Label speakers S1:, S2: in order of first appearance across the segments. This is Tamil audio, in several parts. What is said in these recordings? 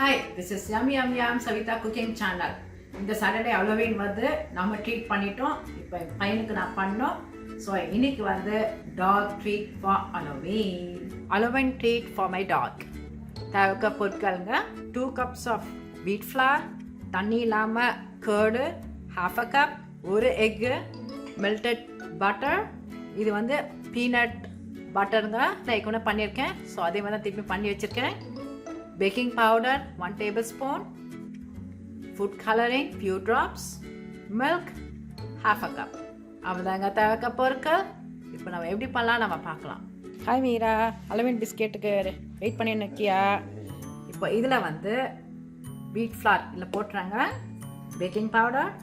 S1: Hi, this is Yum Yum Yum Savita Cooking Channel. இந்த சாட்டர்டே ஹாலோவீன் வந்து நம்ம ட்ரீட் பண்ணிட்டோம். இப்போ பையனுக்கு நான் பண்ணோம். ஸோ இன்னைக்கு வந்து dog treat for Halloween. Halloween treat for my dog. தேவைக்க பொருட்களுங்க 2 cups ஆஃப் வீட் ஃப்ளார், தண்ணி இல்லாமல் கர்டு, ½ cup, ஒரு எக்கு, மெல்டட் பட்டர். இது வந்து பீனட் பட்டருங்க. நான் ஏற்கனவே பண்ணியிருக்கேன். ஸோ அதே மாதிரி தான் திருப்பி பண்ணி வச்சுருக்கேன். Baking powder 1 tablespoon, food coloring few drops, milk ½ cup. அவ்வளோதாங்க தேவைக்க பொருட்கள். இப்போ நம்ம எப்படி பண்ணலாம் நம்ம பார்க்கலாம். ஹாய் மீரா, ஹாலோவீன் பிஸ்கெட்டுக்கு வெயிட் பண்ணி நிற்கியா? இப்போ இதில் வந்து வீட் ஃப்ளார் இதில் போட்டுறாங்க, பேக்கிங் பவுடர்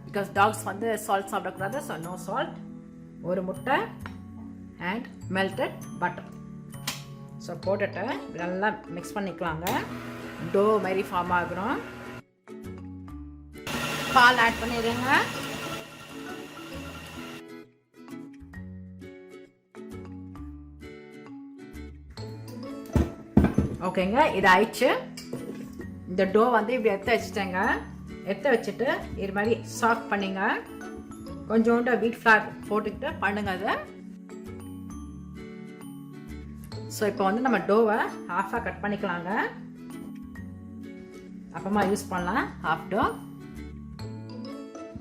S1: பிகாஸ் டாக்ஸ் வந்து சால்ட் சாப்பிடக்கூடாது, ஸோ நோ சால்ட், ஒரு முட்டை அண்ட் மெல்டட் பட்டர். ஸோ போட்டுட்டு நல்லா மிக்ஸ் பண்ணிக்கலாங்க. டோ மாதிரி ஃபார்ம் ஆகுறோம். பால் ஆட் பண்ணிடுங்க. ஓகேங்க, இது ஆயிடுச்சு. இந்த டோ வந்து இப்படி எடுத்து வச்சுட்டேங்க. எடுத்து வச்சுட்டு இது மாதிரி சாஃப்ட் பண்ணிங்க. கொஞ்சோண்டு வீட் ஃப்ளார் போட்டுக்கிட்டு பண்ணுங்க அதை. ஸோ இப்போ வந்து நம்ம டோவை ஹாஃபாக கட் பண்ணிக்கலாங்க. அப்புறமா யூஸ் பண்ணலாம் ஹாஃப் டோ.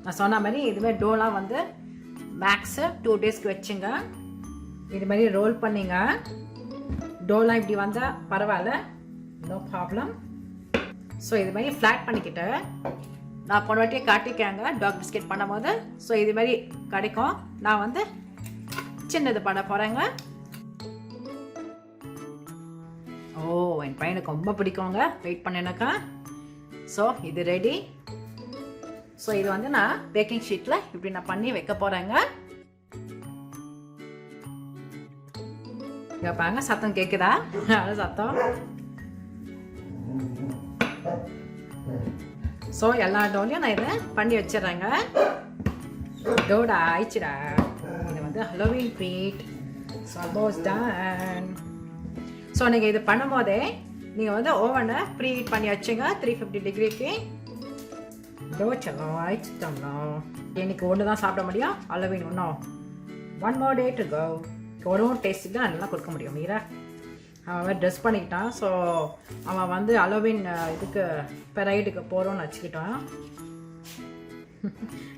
S1: நான் சொன்ன மாதிரி இதுவே டோலாம் வந்து மேக்ஸு 2 daysக்கு வச்சுங்க. இது மாதிரி ரோல் பண்ணிங்க. டோலாம் இப்படி வந்தால் பரவாயில்ல, நோ ப்ராப்ளம். ஸோ இது மாதிரி ஃப்ளாட் பண்ணிக்கிட்டு நான் போன வாட்டியே காட்டிக்கேங்க டாக் பிஸ்கெட் பண்ணும் போது. ஸோ இது மாதிரி கிடைக்கும். நான் வந்து சின்னது பண்ண போகிறேங்க. ஓ, என் பையனுக்கு ரொம்ப பிடிக்குங்க, வெயிட் பண்ணினாக்கா. ஸோ இது ரெடி. ஸோ இது வந்து நான் பேக்கிங் ஷீட்டில் இப்படி நான் பண்ணி வைக்க போகிறேங்க. இங்கே பாருங்க, சத்தம் கேட்குதா? அது சத்தம். ஸோ எல்லா டோலையும் நான் இதை பண்ணி வச்சிடுறேங்க. டோடா ஆயிடுச்சுடா. இது வந்து Halloween treat. So almost done. So நீங்கள் இது பண்ணும் போதே நீங்கள் வந்து ஓவனை ப்ரீ ஹீட் பண்ணி வச்சுங்க 350 degreeக்கு. தோச்சலாம் ஆயிடுச்சுட்டோம்னா இன்னைக்கு ஒன்று தான் சாப்பிட முடியும். ஹாலோவீன் இன்னும் 1 more day to go. ஒரு டேஸ்ட்டுக்கு தான் நல்லா கொடுக்க முடியும். மீரா அவன் ட்ரெஸ் பண்ணிக்கிட்டான். ஸோ அவன் வந்து ஹாலோவீன் இதுக்கு பெரைடுக்கு போகிறோன்னு வச்சுக்கிட்டான்.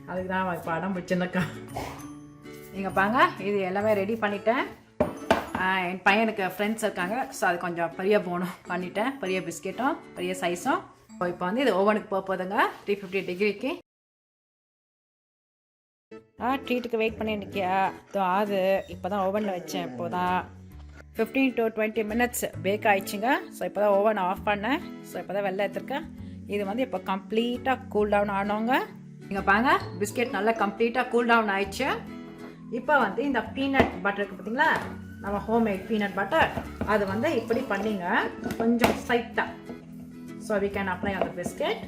S1: அதுக்கு தான் அவன் இப்போ அடம் பிடிச்சிருந்தாக்கா. நீங்கள் பாங்க, இது எல்லாமே ரெடி பண்ணிட்டேன். என் பையனுக்கு ஃப்ரெண்ட்ஸ் இருக்காங்க, ஸோ அது கொஞ்சம் பெரிய போனும் பண்ணிட்டேன், பெரிய பிஸ்கெட்டும் பெரிய சைஸும். ஸோ இப்போ வந்து இது ஓவனுக்கு போகுதுங்க 350 degreeக்கு. ட்ரீட்டுக்கு வெயிட் பண்ணி நிற்கியா? அது இப்போ தான் ஓவனில் வச்சேன். இப்போ தான் 15 to 20 minutes பேக் ஆயிடுச்சுங்க. ஸோ இப்போ தான் ஓவன் ஆஃப் பண்ணேன். ஸோ இப்போ தான் வெளில எடுத்துருக்கேன். இது வந்து இப்போ கம்ப்ளீட்டாக கூல் டவுன் ஆனவங்க. நீங்கள் பாருங்க, பிஸ்கெட் நல்லா கம்ப்ளீட்டாக கூல் டவுன் ஆயிடுச்சு. இப்போ வந்து இந்த பீனட் பட்டர் இருக்குது பார்த்தீங்களா, நம்ம ஹோம்மேட் பீனட் பட்டர், அது வந்து இப்படி பண்ணிங்க கொஞ்சம் சைட்டாக. So we can apply on the biscuit.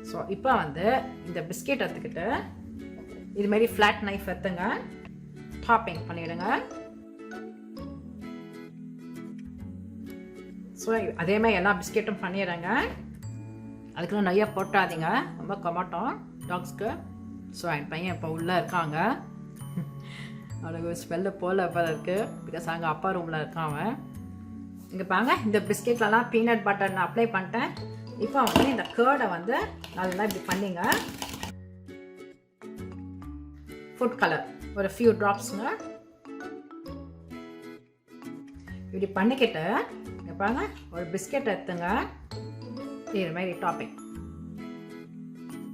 S1: So இப்போ வந்து இந்த பிஸ்கெட் எடுத்துக்கிட்டு இது மாதிரி ஃப்ளாட் நைஃப் எடுத்துங்க, டாப்பிங் பண்ணிவிடுங்க. ஸோ அதே மாதிரி எல்லா பிஸ்கெட்டும் பண்ணிடுறேங்க. அதுக்குள்ள நிறைய போட்டாதீங்க, ரொம்ப கொமாட்டோம் டாக்ஸ்க்கு. ஸோ என் பையன் இப்போ உள்ளே இருக்காங்க. அவனுக்கு ஸ்மெல்லு போல் இருக்குது, பிகாஸ் அங்கே அப்பா ரூமில் இருக்கான் அவன். இங்கே பாருங்க, இந்த பிஸ்கெட்லலாம் பீனட் பட்டர் நான் அப்ளை பண்ணிட்டேன். இப்போ வந்து இந்த கர்டை வந்து நல்லா இப்படி பண்ணிங்க. ஃபுட் கலர் ஒரு ஃபியூ ட்ராப்ஸுங்க. இப்படி பண்ணிக்கிட்டு இங்கே பாருங்க, ஒரு பிஸ்கெட் எடுத்துங்க, இது மாதிரி டாப்பிங்.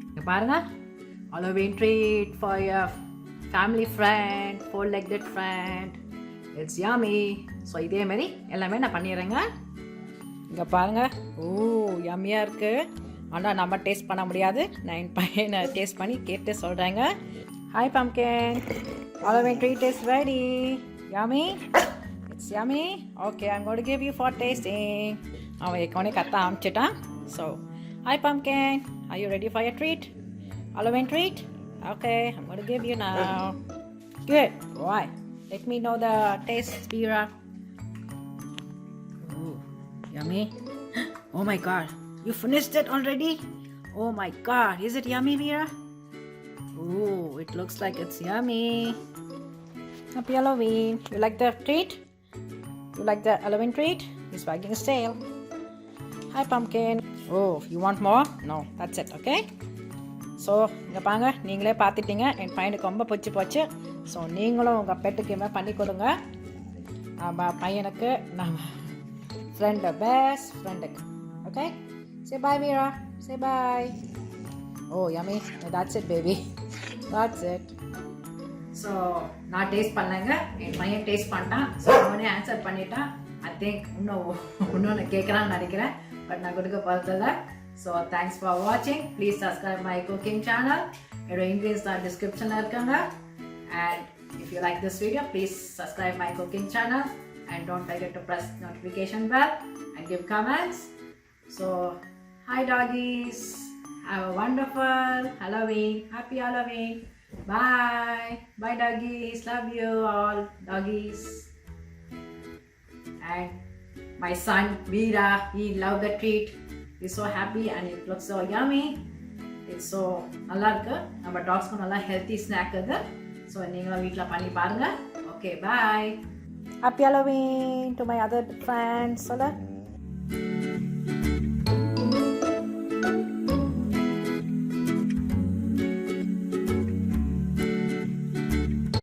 S1: இங்கே பாருங்க, Halloween treat for your family friend, 4-legged friend. It's yummy. So இதே மாதிரி எல்லாமே நான் பண்ணிடுறேங்க. இங்கே பாருங்கள், ஓ யம்மியாக இருக்குது. ஆனால் நம்ம டேஸ்ட் பண்ண முடியாது. நான் என் பையனை டேஸ்ட் பண்ணி கேட்டு சொல்கிறேங்க. Hi pumpkin, Halloween treat is ready. yummy? It's yummy? Okay, I'm going to give you for tasting. அவன் ஏற்கனவே கத்த ஆரம்பிச்சிட்டான். So hi pumpkin, are you ready for your treat? Halloween treat? Okay, I'm going to give you now. Good. Right. Let me know the taste, Spira. Yummy. Oh my god. You finished it already? Oh my god. Is it yummy, Vera? Oh, it looks like it's yummy. Happy Halloween. You like the treat? You like the Halloween treat? He's wagging his tail. Hi, pumpkin. Oh, you want more? No, that's it, okay? So இங்கே பாங்க நீங்களே பார்த்துட்டீங்க என் பையனுக்கு ரொம்ப பிடிச்சி போச்சு. ஸோ நீங்களும் உங்கள் பெட்டுக்கு இவன் பண்ணி கொடுங்க. நம்ம பையனுக்கு நம்ம ஃப்ரெண்டு பெஸ்ட் ஃப்ரெண்டுக்கு. Okay, say bye Veera, say bye. Oh yummy, that's it baby, that's it. So நான் டேஸ்ட் பண்ணலைங்க, என் பையன் டேஸ்ட் பண்ணிட்டான். ஸோ அவனே ஆன்சர் பண்ணிட்டான். ஐ திங்க் இன்னொன்று கேட்குறான்னு நினைக்கிறேன், பட் நான் கொடுக்க போகிறதில்ல. ஸோ தேங்க்ஸ் ஃபார் வாட்சிங். Please subscribe my cooking channel. என்னோட இன்க்ரீடியன்ஸ் தான் டிஸ்கிரிப்ஷனில் இருக்காங்க. And if you like this video, please subscribe my cooking channel and don't forget to press notification bell and give comments. So hi doggies, have a wonderful Halloween. Happy Halloween. Bye bye doggies, love you all doggies. And my son Veera, he loved the treat. He's so happy and it looks so yummy. It's so நல்லா இருக்கு. நம்ம டாக்ஸ்க்கு நல்லா ஹெல்த்தி ஸ்நாக் இது. ஸோ நீங்களும் வீட்டில் பண்ணி பாருங்க. Okay bye. Happy Halloween to my other friends. சொல்ல